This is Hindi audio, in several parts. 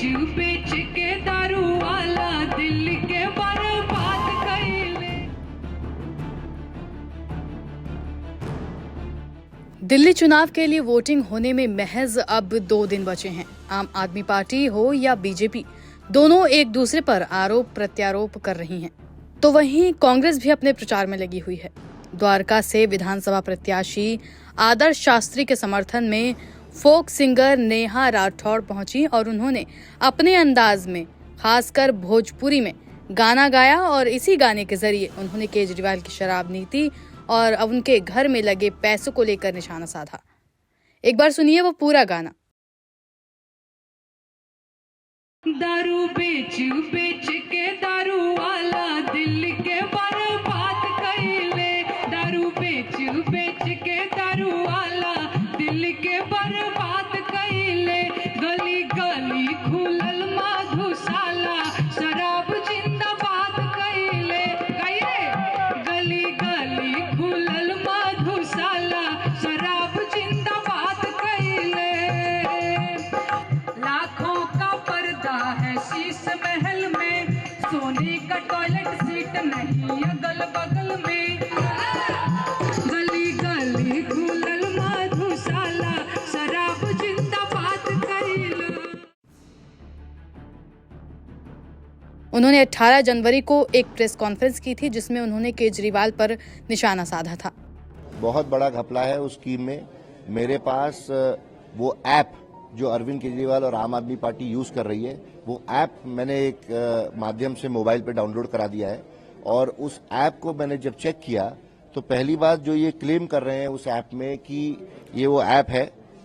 बेच के दारू वाला दिल के बर्बाद कइले। दिल्ली चुनाव के लिए वोटिंग होने में महज अब 2 दिन बचे हैं। आम आदमी पार्टी हो या बीजेपी, दोनों एक दूसरे पर आरोप प्रत्यारोप कर रही हैं। तो वहीं कांग्रेस भी अपने प्रचार में लगी हुई है। द्वारका से विधानसभा प्रत्याशी आदर्श शास्त्री के समर्थन में फोक सिंगर नेहा राठौड़ पहुंची और उन्होंने अपने अंदाज में खासकर भोजपुरी में गाना गाया और इसी गाने के जरिए उन्होंने केजरीवाल की शराब नीति और अब उनके घर में लगे पैसों को लेकर निशाना साधा। एक बार सुनिए वो पूरा गाना। दारू बेच बेच के दारू वाला दिल के बर्बाद कइले। दारू बेच बेच के दारू वाला दिल के बर्बाद कइले। गली गली खुलल मधुशाला शराब जिंदाबाद कइले। गली गली खुलल मधुशाला शराब जिंदाबाद कइले। लाखों का पर्दा है शीश महल में, सोने का टॉयलेट सीट नहीं अगल बगल में। गली गली खुलल मधुशाला शराब जिंदाबाद कइले। उन्होंने 18 जनवरी को एक प्रेस कॉन्फ्रेंस की थी जिसमें उन्होंने केजरीवाल पर निशाना साधा था। बहुत बड़ा घपला है उस स्कीम में। मेरे पास वो ऐप जो अरविंद केजरीवाल और आम आदमी पार्टी यूज कर रही है, वो ऐप मैंने एक माध्यम से मोबाइल पे डाउनलोड करा दिया है और उस ऐप को मैंने जब चेक किया तो पहली बात जो ये क्लेम कर रहे हैं उस ऐप में कि ये वो ऐप है,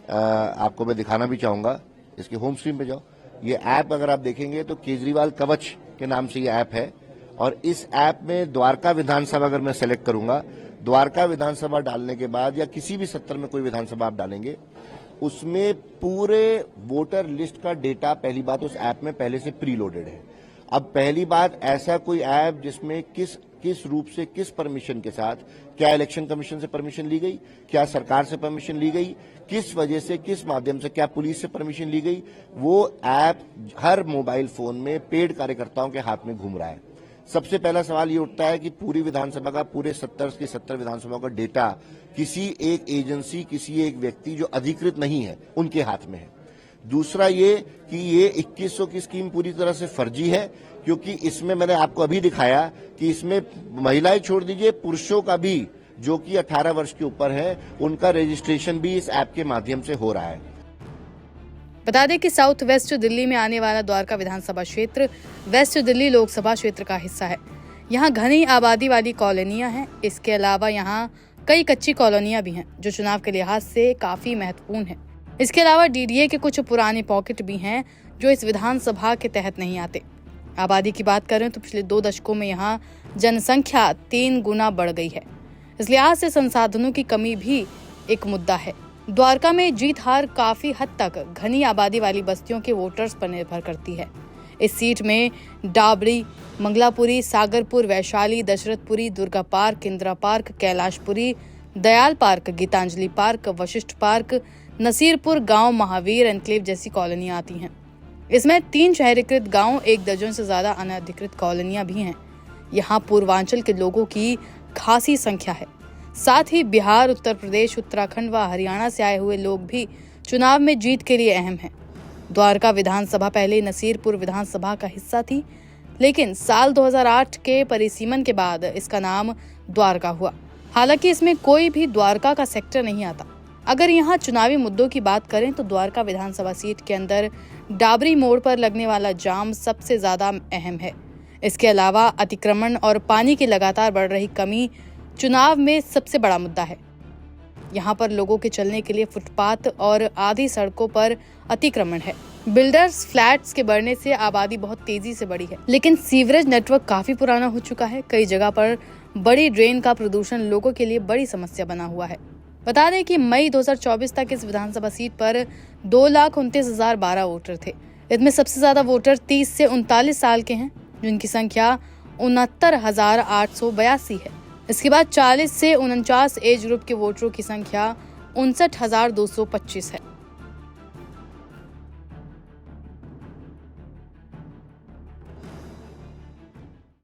आपको मैं दिखाना भी चाहूंगा। इसके होम स्क्रीन पे जाओ, ये ऐप अगर आप देखेंगे तो केजरीवाल कवच के नाम से ये ऐप है और इस ऐप में द्वारका विधानसभा अगर मैं सेलेक्ट करूंगा, द्वारका विधानसभा डालने के बाद या किसी भी सत्र में कोई विधानसभा आप डालेंगे, उसमें पूरे वोटर लिस्ट का डेटा पहली बात उस ऐप में पहले से प्री लोडेड है। अब पहली बात, ऐसा कोई ऐप जिसमें किस रूप से किस परमिशन के साथ, क्या इलेक्शन कमीशन से परमिशन ली गई, क्या सरकार से परमिशन ली गई, किस वजह से, किस माध्यम से, क्या पुलिस से परमिशन ली गई, वो ऐप हर मोबाइल फोन में पेड कार्यकर्ताओं के हाथ में घूम रहा है। सबसे पहला सवाल ये उठता है कि पूरी विधानसभा का, पूरे 70 विधानसभा का डेटा किसी एक एजेंसी, किसी एक व्यक्ति जो अधिकृत नहीं है उनके हाथ में है। दूसरा ये कि ये 2100 की स्कीम पूरी तरह से फर्जी है, क्योंकि इसमें मैंने आपको अभी दिखाया कि इसमें महिलाएं छोड़ दीजिए, पुरुषों का भी जो कि 18 वर्ष के ऊपर है, उनका रजिस्ट्रेशन भी इस ऐप के माध्यम से हो रहा है। बता दें कि साउथ वेस्ट दिल्ली में आने वाला द्वारका विधानसभा क्षेत्र वेस्ट दिल्ली लोकसभा क्षेत्र का हिस्सा है। यहाँ घनी आबादी वाली कॉलोनियां हैं। इसके अलावा यहाँ कई कच्ची कॉलोनियां भी हैं जो चुनाव के लिहाज से काफी महत्वपूर्ण है। इसके अलावा डीडीए के कुछ पुराने पॉकेट भी हैं जो इस विधानसभा के तहत नहीं आते। आबादी की बात करें तो पिछले 2 दशकों में यहाँ जनसंख्या 3 गुना बढ़ गई है। इस लिहाज से संसाधनों की कमी भी एक मुद्दा है। द्वारका में जीत हार काफी हद तक घनी आबादी वाली बस्तियों के वोटर्स पर निर्भर करती है। इस सीट में Dabri, Mangalapuri, Sagarpur, Vaishali, Dashrathpuri, Durga park, Indira park, Kailashpuri, Dayal park, Geetanjali park, Vashisht park, Nasirpur गांव, महावीर एनक्लेव जैसी कॉलोनियां आती हैं। इसमें 3 शहरीकृत गांव, 1 दर्जन से ज्यादा अनधिकृत कॉलोनियां भी हैं। यहाँ पूर्वांचल के लोगों की खासी संख्या है। साथ ही बिहार, उत्तर प्रदेश, उत्तराखंड व हरियाणा से आए हुए लोग भी चुनाव में जीत के लिए अहम हैं। द्वारका विधानसभा पहले नसीरपुर विधानसभा का हिस्सा थी, लेकिन साल 2008 के परिसीमन के बाद इसका नाम द्वारका हुआ। हालांकि इसमें कोई भी द्वारका का सेक्टर नहीं आता। अगर यहाँ चुनावी मुद्दों की बात करें तो द्वारका विधानसभा सीट के अंदर डाबरी मोड़ पर लगने वाला जाम सबसे ज्यादा अहम है। इसके अलावा अतिक्रमण और पानी की लगातार बढ़ रही कमी चुनाव में सबसे बड़ा मुद्दा है। यहाँ पर लोगों के चलने के लिए फुटपाथ और आधी सड़कों पर अतिक्रमण है। बिल्डर्स फ्लैट्स के बढ़ने से आबादी बहुत तेजी से बढ़ी है, लेकिन सीवरेज नेटवर्क काफी पुराना हो चुका है। कई जगह पर बड़ी ड्रेन का प्रदूषण लोगों के लिए बड़ी समस्या बना हुआ है। बता दें कि मई 2024 तक इस विधानसभा सीट पर 2,29,012 वोटर थे। इसमें सबसे ज्यादा वोटर 30 से 39 साल के हैं, जिनकी संख्या 69,882 है। इसके बाद 40 से 49 एज ग्रुप के वोटरों की संख्या 59,225 है।